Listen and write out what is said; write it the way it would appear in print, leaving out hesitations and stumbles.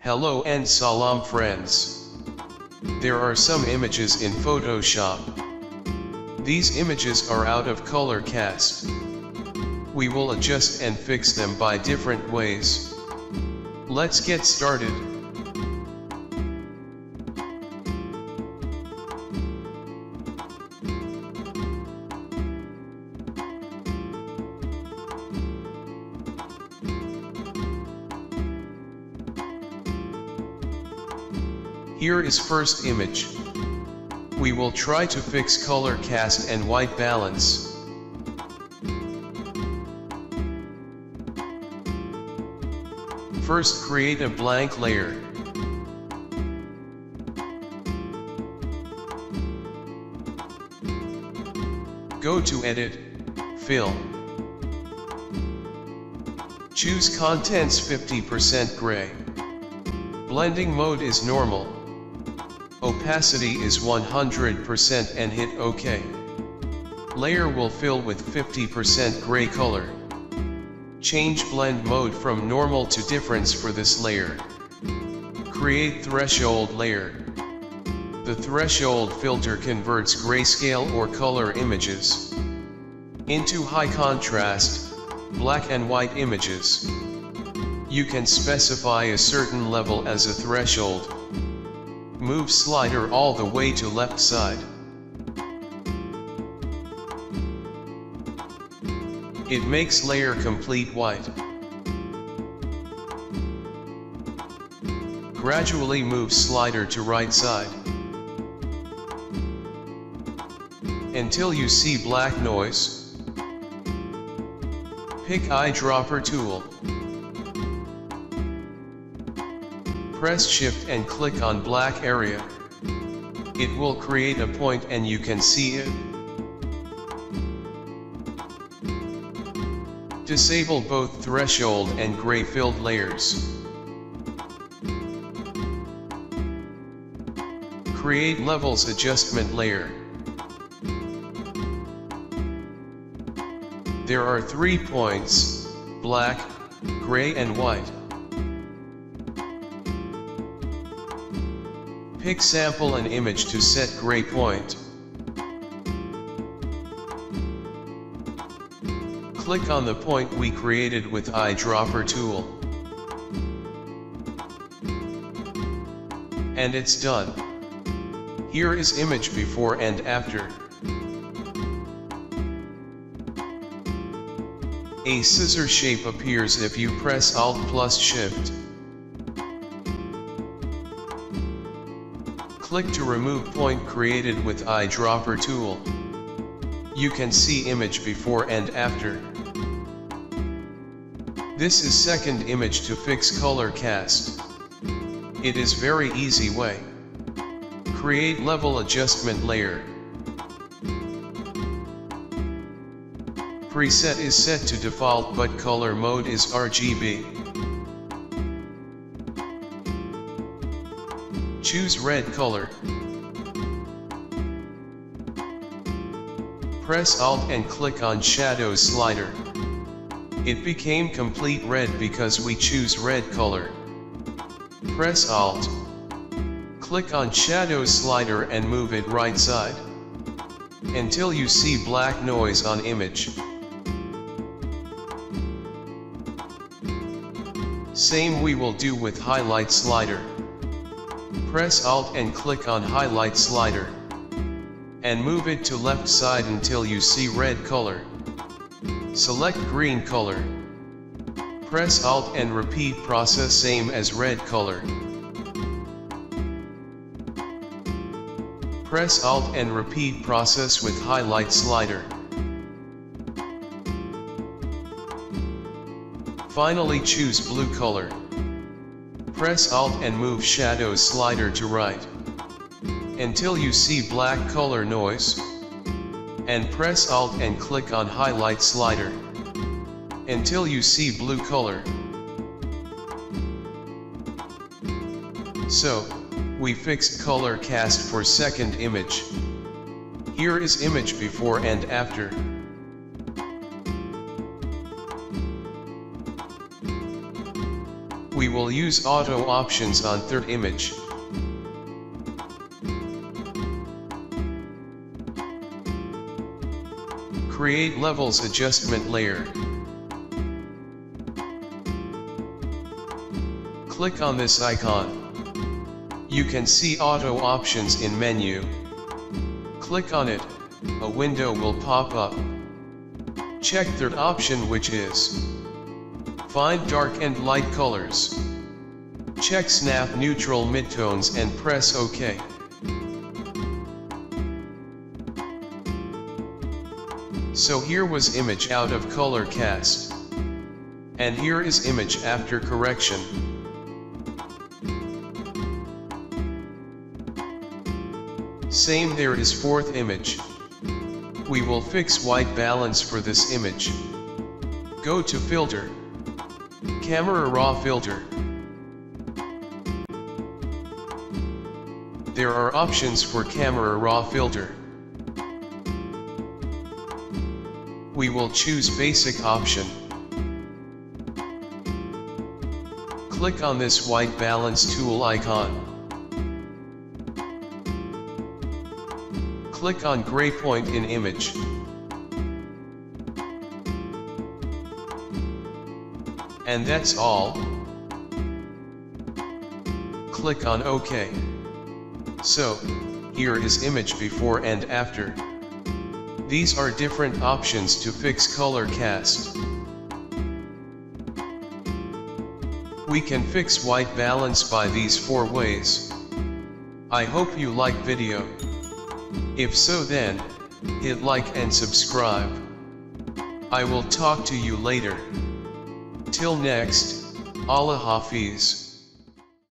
Hello and salam friends. There are some images in Photoshop. These images are out of color cast. We will adjust and fix them by different ways. Let's get started. Here is first image. We will try to fix color cast and white balance. First, create a blank layer. Go to Edit, Fill. Choose Contents 50% gray. Blending mode is normal. Opacity is 100% and hit OK. Layer will fill with 50% gray color. Change blend mode from normal to difference for this layer. Create threshold layer. The threshold filter converts grayscale or color images into high contrast, black and white images. You can specify a certain level as a threshold. Move slider all the way to left side. It makes layer complete white. Gradually move slider to right side until you see black noise. Pick eyedropper tool. Press Shift and click on black area. It will create a point and you can see it. Disable both threshold and gray filled layers. Create levels adjustment layer. There are 3 points: black, gray and white. Pick sample an image to set gray point. Click on the point we created with eyedropper tool. And it's done. Here is image before and after. A scissor shape appears if you press Alt plus Shift. Click to remove point created with eyedropper tool. You can see image before and after. This is second image to fix color cast. It is very easy way. Create level adjustment layer. Preset is set to default but color mode is RGB. Choose red color. Press Alt and click on Shadow slider. It became complete red because we choose red color. Press Alt. Click on Shadow slider and move it right side until you see black noise on image. Same we will do with highlight slider. Press Alt and click on highlight slider and move it to left side until you see red color. Select green color. Press Alt and repeat process same as red color. Press Alt and repeat process with highlight slider. Finally choose blue color. Press Alt and move Shadow slider to right until you see black color noise. And press Alt and click on highlight slider until you see blue color. So, we fixed color cast for second image. Here is image before and after. We will use auto options on third image. Create levels adjustment layer. Click on this icon. You can see auto options in menu. Click on it, a window will pop up. Check third option, which is find dark and light colors. Check snap neutral midtones and press OK. So here was image out of color cast. And here is image after correction. Same there is fourth image. We will fix white balance for this image. Go to filter. Camera raw filter. There are options for camera raw filter. We will choose basic option. Click on this white balance tool icon. Click on gray point in image. And that's all. Click on OK. So, here is image before and after. These are different options to fix color cast. We can fix white balance by these 4 ways. I hope you like video. If so, then hit like and subscribe. I will talk to you later. Till next, Allah Hafiz.